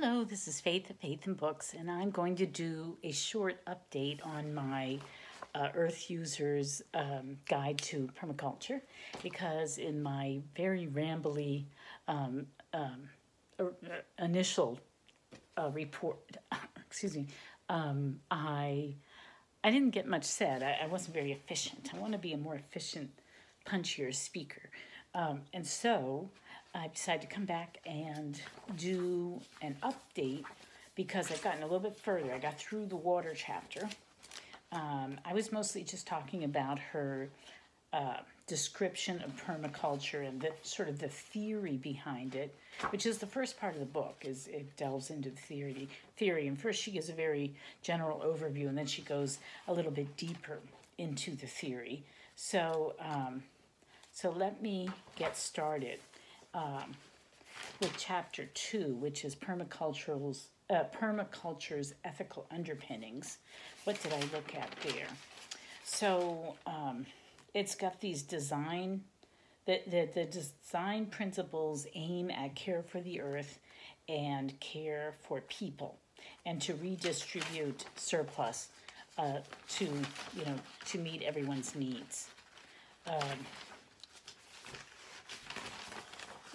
Hello, this is Faith at Faith and Books, and I'm going to do a short update on my Earth Users Guide to Permaculture, because in my very rambly initial report, excuse me, I didn't get much said. I wasn't very efficient. I want to be a more efficient, punchier speaker. And so I decided to come back and do an update because I've gotten a little bit further. I got through the water chapter. I was mostly just talking about her description of permaculture and the sort of the theory behind it, which is the first part of the book. Is it delves into the theory. And first she gives a very general overview, and then she goes a little bit deeper into the theory. So let me get started with chapter 2, which is permaculture's ethical underpinnings. What did I look at there? So it's got these design principles aim at care for the earth and care for people, and to redistribute surplus to meet everyone's needs.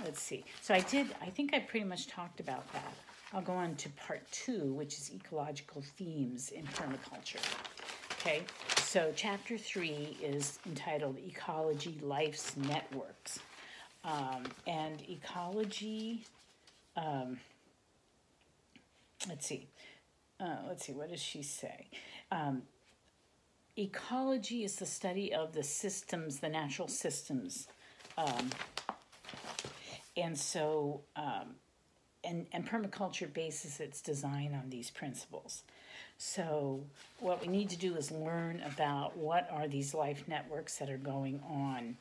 Let's see. So I think I pretty much talked about that. I'll go on to part 2, which is ecological themes in permaculture. Okay, so chapter 3 is entitled Ecology Life's Networks. And ecology, let's see, what does she say? Ecology is the study of the systems, the natural systems, and so, and permaculture bases its design on these principles. So what we need to do is learn about what are these life networks that are going on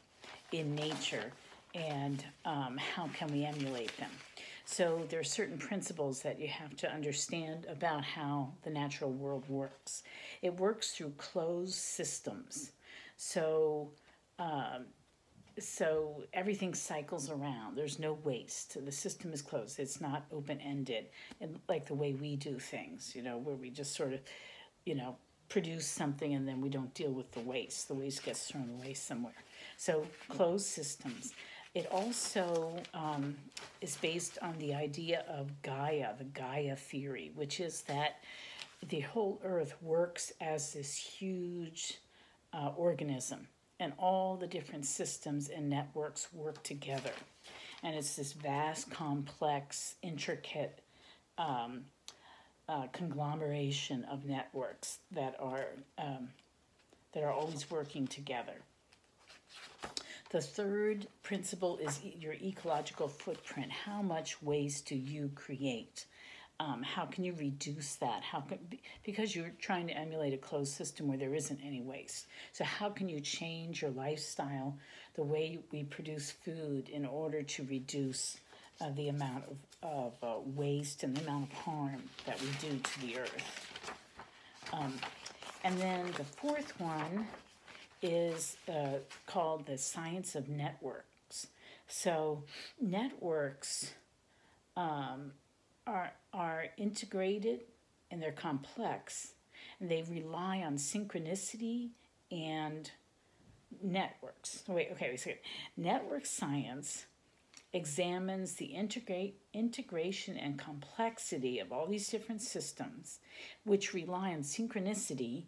in nature, and how can we emulate them. So there are certain principles that you have to understand about how the natural world works. It works through closed systems. So everything cycles around. There's no waste. The system is closed. It's not open-ended, and like the way we do things, where we just sort of, produce something and then we don't deal with the waste. The waste gets thrown away somewhere. So closed systems. It also is based on the idea of Gaia, the Gaia theory, which is that the whole earth works as this huge organism, and all the different systems and networks work together. And it's this vast, complex, intricate conglomeration of networks that are always working together. The third principle is your ecological footprint. How much waste do you create? How can you reduce that? Because you're trying to emulate a closed system where there isn't any waste. So how can you change your lifestyle, the way we produce food, in order to reduce the amount of waste and the amount of harm that we do to the earth? And then the fourth one is called the science of networks. So networks are integrated, and they're complex, and they rely on synchronicity and networks. Network science examines the integration and complexity of all these different systems, which rely on synchronicity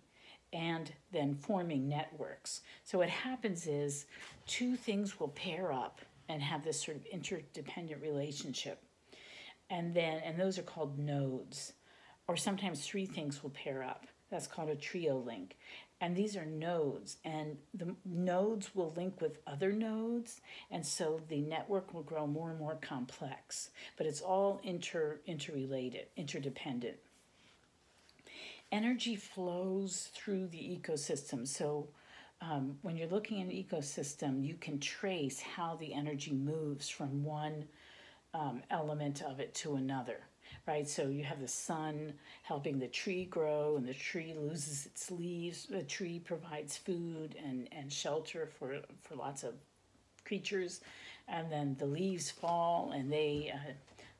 and then forming networks. So what happens is two things will pair up and have this sort of interdependent relationship. And those are called nodes, or sometimes three things will pair up. That's called a trio link. And these are nodes, and the nodes will link with other nodes, and so the network will grow more and more complex. But it's all interrelated, interdependent. Energy flows through the ecosystem. So when you're looking at an ecosystem, you can trace how the energy moves from one element of it to another, right? So you have the sun helping the tree grow, and the tree loses its leaves. The tree provides food and shelter for lots of creatures, and then the leaves fall, and they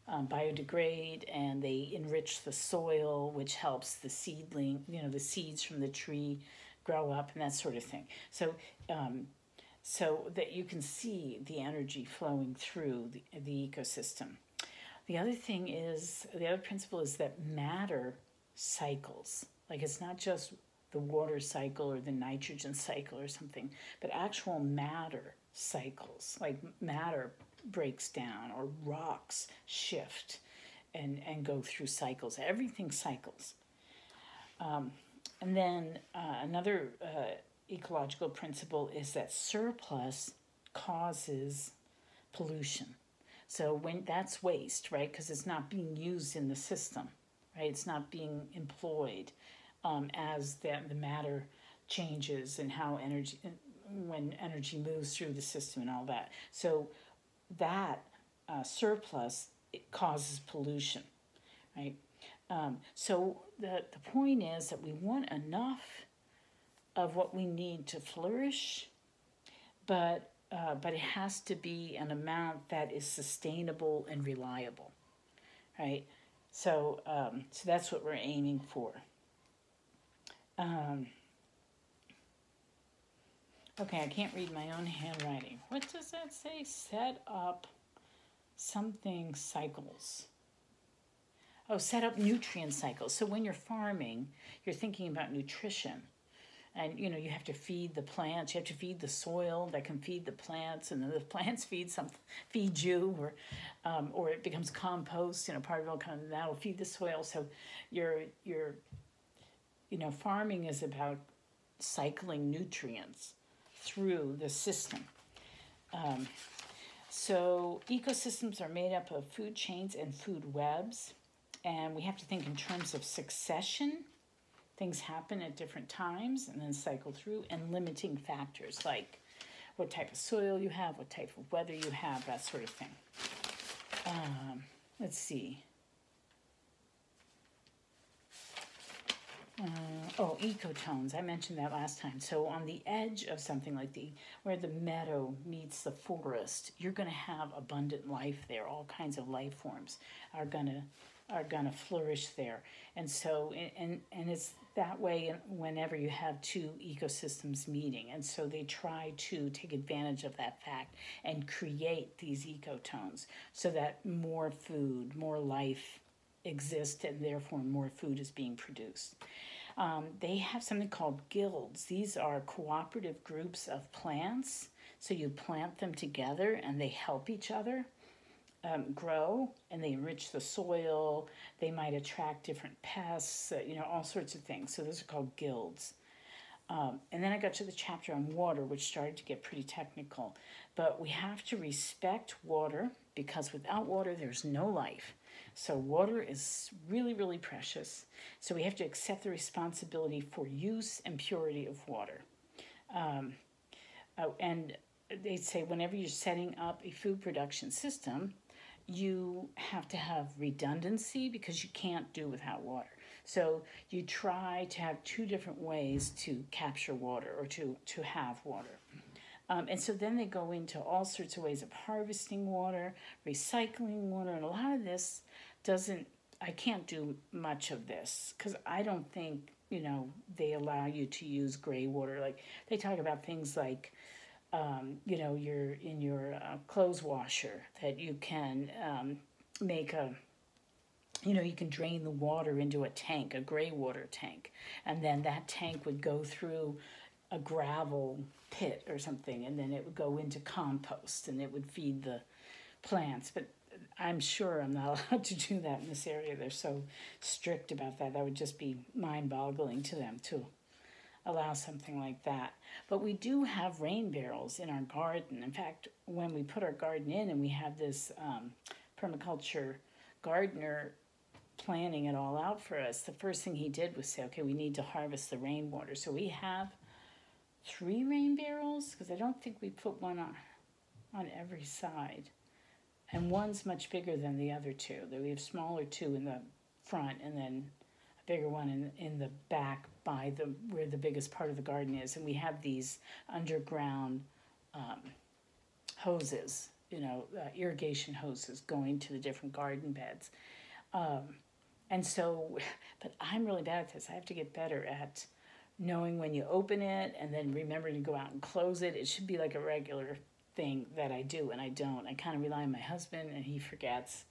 biodegrade, and they enrich the soil, which helps the seedling, the seeds from the tree grow up and that sort of thing. So that you can see the energy flowing through the ecosystem. The other principle is that matter cycles. Like, it's not just the water cycle or the nitrogen cycle or something, but actual matter cycles. Like, matter breaks down, or rocks shift and go through cycles. Everything cycles. And then another ecological principle is that surplus causes pollution. So when that's waste, right? Because it's not being used in the system, right? It's not being employed as the matter changes and how when energy moves through the system and all that. So that surplus, it causes pollution, right? So the point is that we want enough of what we need to flourish, but it has to be an amount that is sustainable and reliable, right? So that's what we're aiming for. Okay, I can't read my own handwriting. What does that say? Set up something cycles. Oh, set up nutrient cycles. So when you're farming, you're thinking about nutrition. And, you have to feed the plants. You have to feed the soil that can feed the plants, and then the plants feed you, or it becomes compost. Part of it that'll feed the soil. So your farming is about cycling nutrients through the system. So ecosystems are made up of food chains and food webs, and we have to think in terms of succession. Things happen at different times and then cycle through, and limiting factors like what type of soil you have, what type of weather you have, that sort of thing. Let's see. Ecotones. I mentioned that last time. So on the edge of something like where the meadow meets the forest, you're going to have abundant life there. All kinds of life forms are gonna flourish there. And so, and it's that way whenever you have two ecosystems meeting. And so they try to take advantage of that fact and create these ecotones so that more food, more life exists, and therefore more food is being produced. They have something called guilds. These are cooperative groups of plants. So you plant them together and they help each other grow, and they enrich the soil. They might attract different pests, all sorts of things. So those are called guilds. And then I got to the chapter on water, which started to get pretty technical. But we have to respect water, because without water, there's no life. So water is really, really precious. So we have to accept the responsibility for use and purity of water. And they say whenever you're setting up a food production system, you have to have redundancy, because you can't do without water. So you try to have two different ways to capture water, or to have water. And so then they go into all sorts of ways of harvesting water, recycling water, and a lot of this I can't do much of this, because I don't think, they allow you to use gray water. Like, they talk about things like, you're in your clothes washer, that you can make you can drain the water into a tank, a gray water tank, and then that tank would go through a gravel pit or something, and then it would go into compost, and it would feed the plants. But I'm sure I'm not allowed to do that in this area. They're so strict about that. That would just be mind-boggling to them to allow something like that. But we do have rain barrels in our garden. In fact, when we put our garden in and we have this permaculture gardener planning it all out for us, the first thing he did was say, okay, we need to harvest the rainwater. So we have 3 rain barrels, because I don't think we put one on every side. And one's much bigger than the other 2. We have smaller 2 in the front, and then a bigger one in the back by where the biggest part of the garden is. And we have these underground hoses irrigation hoses going to the different garden beds. And so, but I'm really bad at this. I have to get better at knowing when you open it and then remembering to go out and close it. It should be like a regular thing that I do, and I don't. I kind of rely on my husband, and he forgets.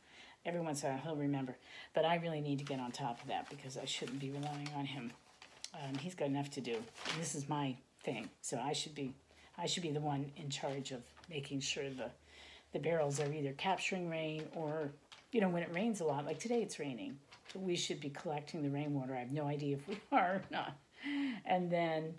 Every once in a while he'll remember. But I really need to get on top of that because I shouldn't be relying on him. He's got enough to do. And this is my thing, so I should be the one in charge of making sure the barrels are either capturing rain or, when it rains a lot, like today it's raining, we should be collecting the rainwater. I have no idea if we are or not. And then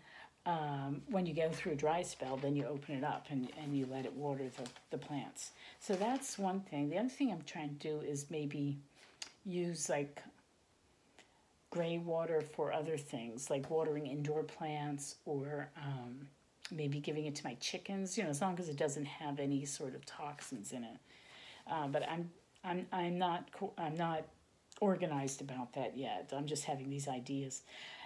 when you go through a dry spell, then you open it up and you let it water the plants. So that's one thing. The other thing I'm trying to do is maybe use like gray water for other things, like watering indoor plants, or maybe giving it to my chickens, as long as it doesn't have any sort of toxins in it. But I'm not organized about that yet. I'm just having these ideas.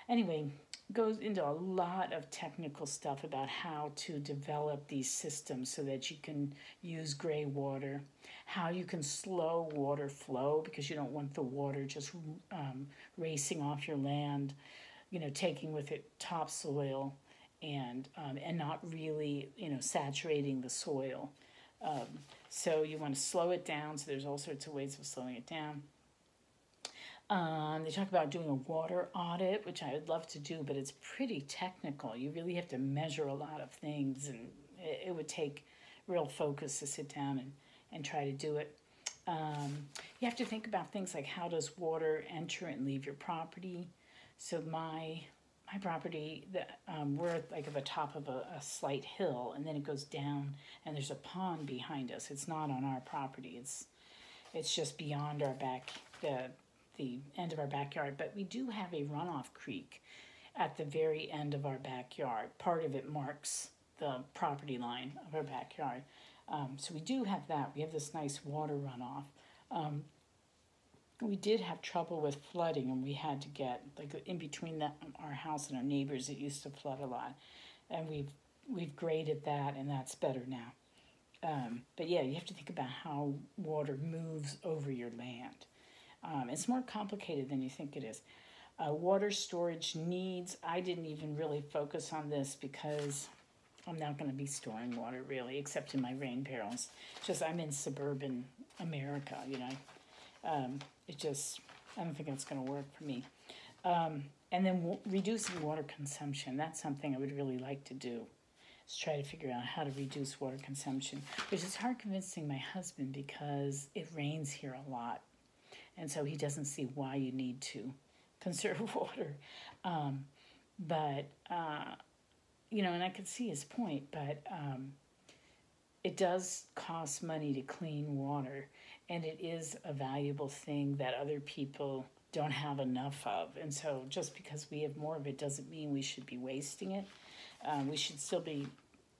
Anyway, goes into a lot of technical stuff about how to develop these systems so that you can use gray water, how you can slow water flow because you don't want the water just racing off your land, taking with it topsoil and not really, saturating the soil. So you want to slow it down. So there's all sorts of ways of slowing it down. They talk about doing a water audit, which I would love to do, but it's pretty technical. You really have to measure a lot of things, and it would take real focus to sit down and try to do it. You have to think about things like how does water enter and leave your property. So my property, we're like at the top of a slight hill, and then it goes down, and there's a pond behind us. It's not on our property. It's just beyond our the end of our backyard, but we do have a runoff creek at the very end of our backyard. Part of it marks the property line of our backyard. So we do have that. We have this nice water runoff. We did have trouble with flooding, and we had to get, like, in between our house and our neighbors, it used to flood a lot. And we've graded that, and that's better now. But yeah, you have to think about how water moves over your land. It's more complicated than you think it is. Water storage needs, I didn't even really focus on this because I'm not going to be storing water really, except in my rain barrels. Just I'm in suburban America, I don't think it's going to work for me. And then reducing water consumption, that's something I would really like to do. Is try to figure out how to reduce water consumption, which is hard convincing my husband because it rains here a lot. And so he doesn't see why you need to conserve water. And I could see his point, but it does cost money to clean water, and it is a valuable thing that other people don't have enough of. And so just because we have more of it doesn't mean we should be wasting it. We should still be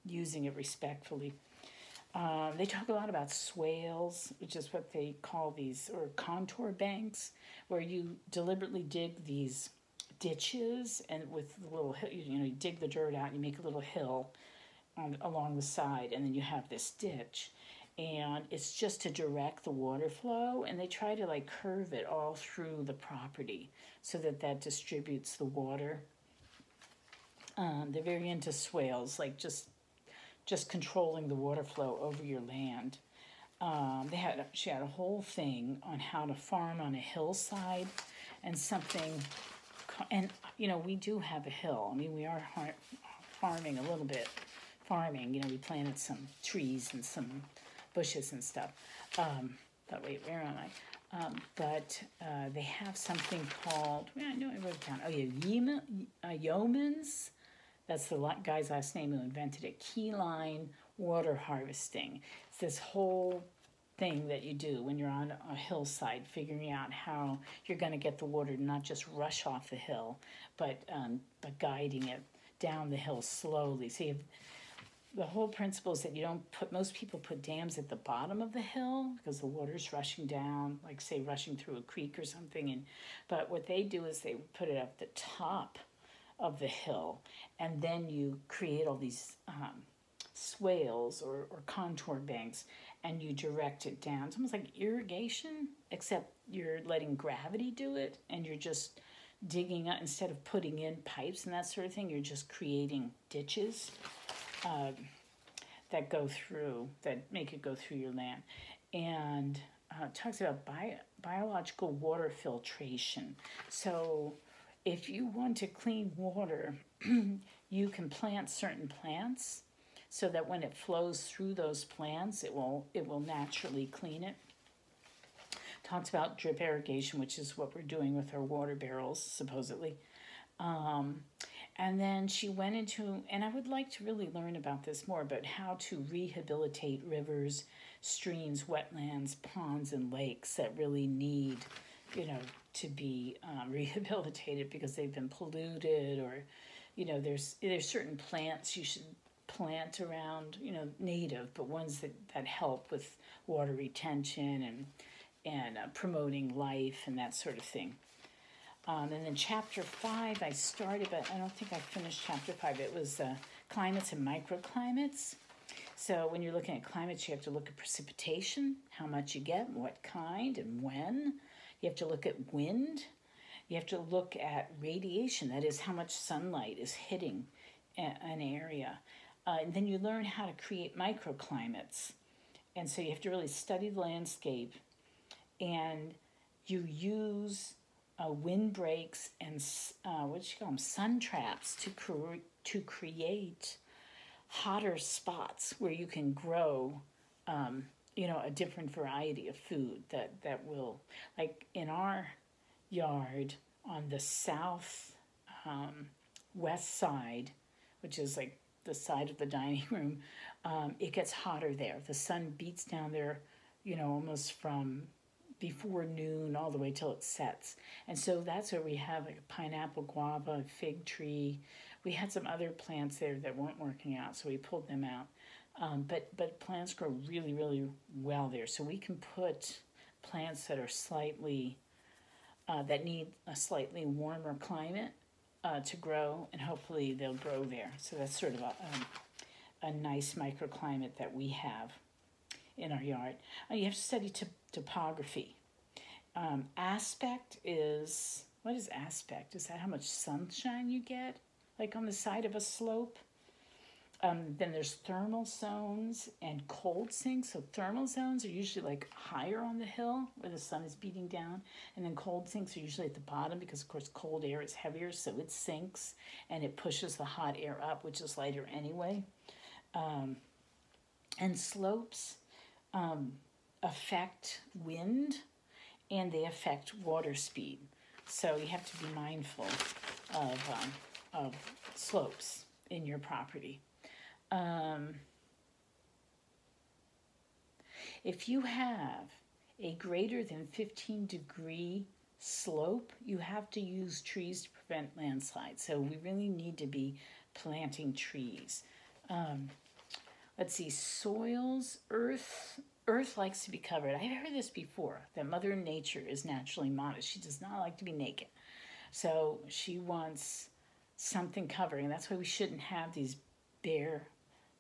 using it respectfully. They talk a lot about swales, which is what they call these, or contour banks, where you deliberately dig these ditches, and with the little, you dig the dirt out and you make a little hill along the side, and then you have this ditch, and it's just to direct the water flow, and they try to like curve it all through the property so that distributes the water. They're very into swales, like just controlling the water flow over your land. She had a whole thing on how to farm on a hillside, and we do have a hill. I mean, we are farming a little bit. We planted some trees and some bushes and stuff. But wait, where am I? They have something called, I know I wrote it down. Oh yeah, yeomans. That's the guy's last name who invented it. Keyline water harvesting. It's this whole thing that you do when you're on a hillside, figuring out how you're going to get the water to not just rush off the hill, but guiding it down the hill slowly. So the whole principle is that most people put dams at the bottom of the hill because the water's rushing down, like say rushing through a creek or something. But what they do is they put it at the top of the hill, and then you create all these swales or contour banks, and you direct it down. It's almost like irrigation, except you're letting gravity do it, and you're just digging up, instead of putting in pipes and that sort of thing, you're just creating ditches that go through, that make it go through your land. And it talks about biological water filtration. So if you want to clean water, you can plant certain plants so that when it flows through those plants, it will naturally clean it. Talks about drip irrigation, which is what we're doing with our water barrels, supposedly. And then she went into, and I would like to really learn about this more, about how to rehabilitate rivers, streams, wetlands, ponds, and lakes that really need, to be rehabilitated because they've been polluted, or, there's certain plants you should plant around, native, but ones that help with water retention and promoting life and that sort of thing. And then chapter 5, I started, but I don't think I finished chapter 5. It was climates and microclimates. So when you're looking at climates, you have to look at precipitation, how much you get, what kind, and when. You have to look at wind. You have to look at radiation, that is how much sunlight is hitting an area. And then you learn how to create microclimates. And so you have to really study the landscape, and you use wind breaks and sun traps to create hotter spots where you can grow a different variety of food that will, like in our yard on the south west side, which is like the side of the dining room, it gets hotter there. The sun beats down there, almost from before noon all the way till it sets. And so that's where we have like a pineapple, guava, fig tree. We had some other plants there that weren't working out, so we pulled them out. But plants grow really, really well there. So we can put plants that are slightly, that need a slightly warmer climate to grow, and hopefully they'll grow there. So that's sort of a nice microclimate that we have in our yard. You have to study topography. Aspect is, what is aspect? Is that how much sunshine you get, like on the side of a slope? Then there's thermal zones and cold sinks. So thermal zones are usually like higher on the hill where the sun is beating down, and then cold sinks are usually at the bottom because, of course, cold air is heavier, so it sinks and it pushes the hot air up, which is lighter anyway. And slopes affect wind, and they affect water speed. So you have to be mindful of slopes in your property. If you have a greater than 15-degree slope, you have to use trees to prevent landslides. So we really need to be planting trees. Let's see, soils, earth likes to be covered. I've heard this before, that Mother Nature is naturally modest. She does not like to be naked. So she wants something covering. That's why we shouldn't have these bare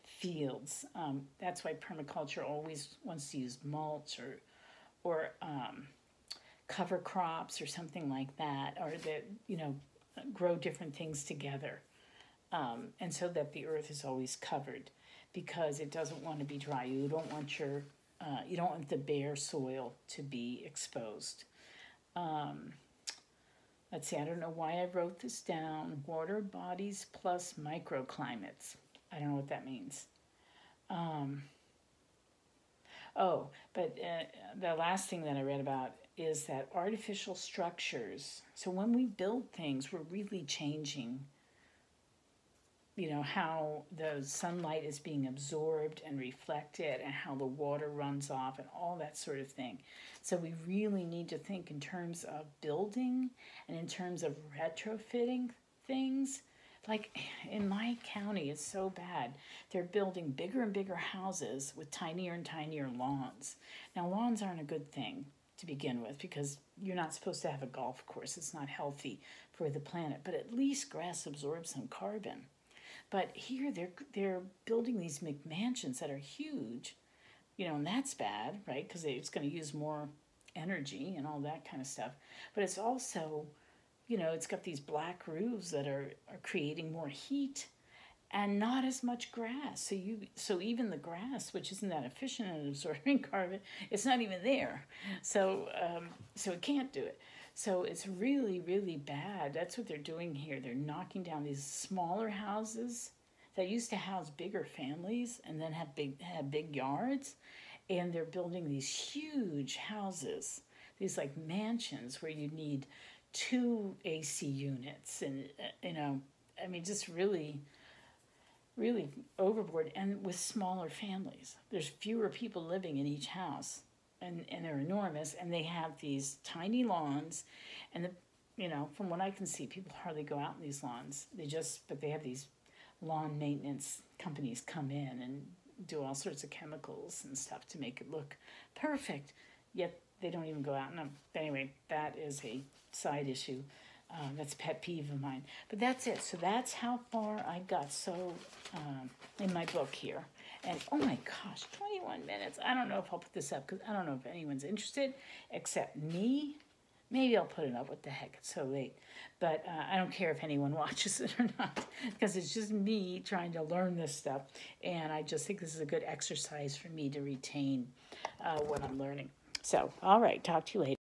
fields. That's why permaculture always wants to use mulch or cover crops or something like that, or that, grow different things together. And so that the earth is always covered, because it doesn't want to be dry. You don't want you don't want the bare soil to be exposed. Let's see, I don't know why I wrote this down. Water bodies plus microclimates. I don't know what that means. But the last thing that I read about is that artificial structures. So when we build things, we're really changing how the sunlight is being absorbed and reflected, and how the water runs off, and all that sort of thing. So we really need to think in terms of building and in terms of retrofitting things. Like in my county, it's so bad. They're building bigger and bigger houses with tinier and tinier lawns. Now, lawns aren't a good thing to begin with, because you're not supposed to have a golf course. It's not healthy for the planet. But at least grass absorbs some carbon. But here they're building these McMansions that are huge, you know, and that's bad, right? Because it's going to use more energy and all that kind of stuff. But it's also, you know, it's got these black roofs that are creating more heat and not as much grass. So even the grass, which isn't that efficient at absorbing carbon, it's not even there. So it can't do it. So it's really, really bad. That's what they're doing here. They're knocking down these smaller houses that used to house bigger families and then had big yards, and they're building these huge houses, these like mansions where you need 2 AC units, and you know, I mean, just really, really overboard, and with smaller families. There's fewer people living in each house, and they're enormous, and they have these tiny lawns, and you know, from what I can see, people hardly go out in these lawns. But they have these lawn maintenance companies come in and do all sorts of chemicals and stuff to make it look perfect, yet they don't even go out. And anyway, that is a side issue. That's a pet peeve of mine. But that's it. So that's how far I got in my book here. And oh my gosh, 21 minutes. I don't know if I'll put this up because I don't know if anyone's interested except me. Maybe I'll put it up. What the heck? It's so late. But I don't care if anyone watches it or not because it's just me trying to learn this stuff. And I just think this is a good exercise for me to retain what I'm learning. So, all right. Talk to you later.